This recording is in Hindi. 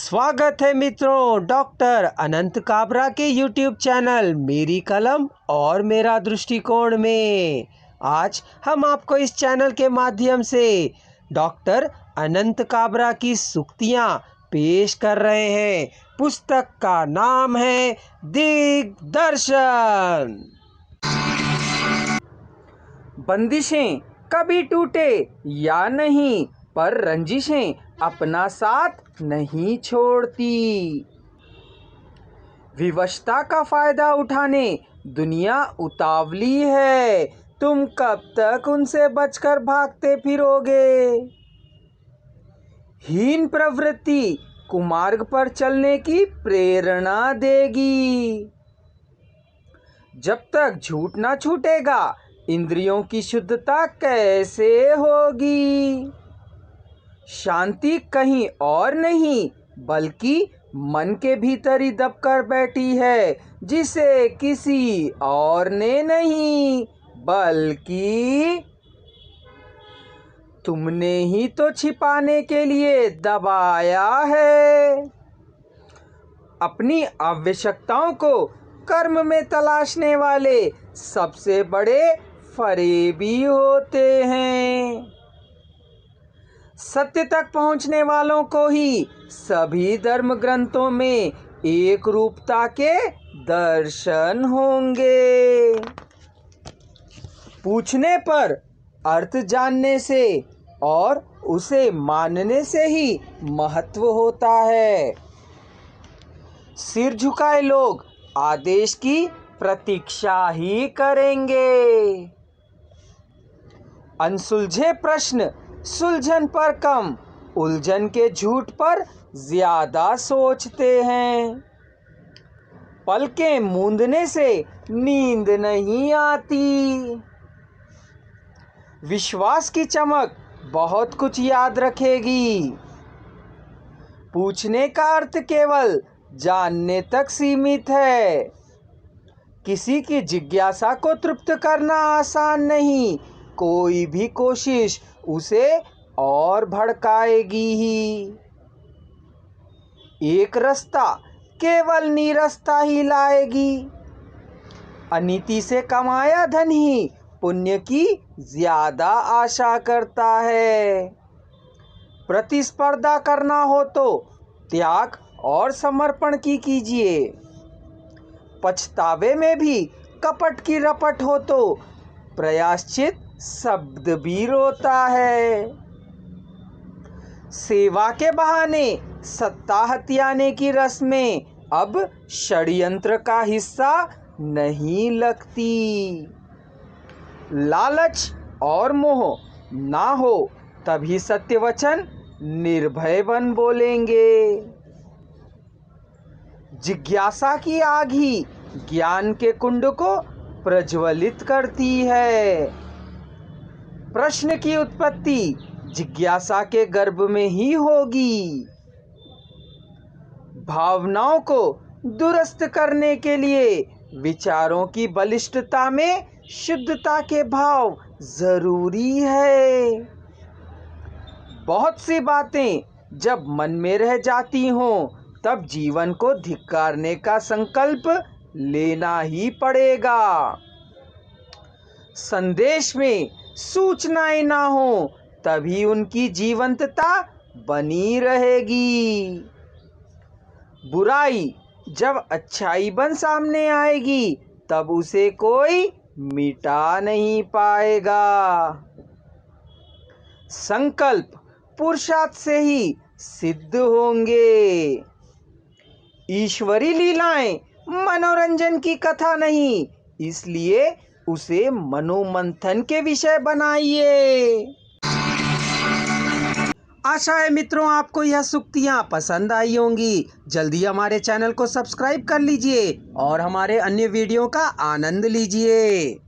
स्वागत है मित्रों डॉक्टर अनंत काबरा के YouTube चैनल मेरी कलम और मेरा दृष्टिकोण में। आज हम आपको इस चैनल के माध्यम से डॉक्टर अनंत काबरा की सूक्तियाँ पेश कर रहे हैं। पुस्तक का नाम है दिग्दर्शन। बंदिशें कभी टूटे या नहीं, पर रंजिशें अपना साथ नहीं छोड़ती। विवशता का फायदा उठाने दुनिया उतावली है, तुम कब तक उनसे बचकर भागते फिरोगे। हीन प्रवृत्ति कुमार्ग पर चलने की प्रेरणा देगी। जब तक झूठ ना छूटेगा, इंद्रियों की शुद्धता कैसे होगी। शांति कहीं और नहीं, बल्कि मन के भीतर ही दबकर बैठी है, जिसे किसी और ने नहीं बल्कि तुमने ही तो छिपाने के लिए दबाया है। अपनी आवश्यकताओं को कर्म में तलाशने वाले सबसे बड़े फरेबी होते हैं। सत्य तक पहुंचने वालों को ही सभी धर्म ग्रंथों में एक रूपता के दर्शन होंगे। पूछने पर अर्थ जानने से और उसे मानने से ही महत्व होता है। सिर झुकाए लोग आदेश की प्रतीक्षा ही करेंगे। अनसुलझे प्रश्न सुलझन पर कम, उलझन के झूठ पर ज्यादा सोचते हैं। पलकें मूंदने से नींद नहीं आती। विश्वास की चमक बहुत कुछ याद रखेगी। पूछने का अर्थ केवल जानने तक सीमित है। किसी की जिज्ञासा को तृप्त करना आसान नहीं, कोई भी कोशिश उसे और भड़काएगी ही। एक रास्ता केवल निरस्ता ही लाएगी। अनीति से कमाया धन ही पुण्य की ज्यादा आशा करता है। प्रतिस्पर्धा करना हो तो त्याग और समर्पण की कीजिए। पछतावे में भी कपट की रपट हो तो प्रायश्चित शब्द भी रोता है। सेवा के बहाने सत्ता हथियाने की रस्में अब षड्यंत्र का हिस्सा नहीं लगती। लालच और मोह ना हो तभी सत्य वचन निर्भय बन बोलेंगे। जिज्ञासा की आग ही ज्ञान के कुंड को प्रज्वलित करती है। प्रश्न की उत्पत्ति जिज्ञासा के गर्भ में ही होगी। भावनाओं को दुरुस्त करने के लिए विचारों की बलिष्ठता में शुद्धता के भाव जरूरी है। बहुत सी बातें जब मन में रह जाती हों, तब जीवन को धिक्कारने का संकल्प लेना ही पड़ेगा। संदेश में सूचनाएं ना हो, तभी उनकी जीवंतता बनी रहेगी। बुराई जब अच्छाई बन सामने आएगी, तब उसे कोई मिटा नहीं पाएगा। संकल्प पुरुषार्थ से ही सिद्ध होंगे। ईश्वरी लीलाएं मनोरंजन की कथा नहीं, इसलिए उसे मनोमंथन के विषय बनाइए। आशा है मित्रों आपको यह सूक्तियाँ पसंद आई होंगी। जल्दी हमारे चैनल को सब्सक्राइब कर लीजिए और हमारे अन्य वीडियो का आनंद लीजिए।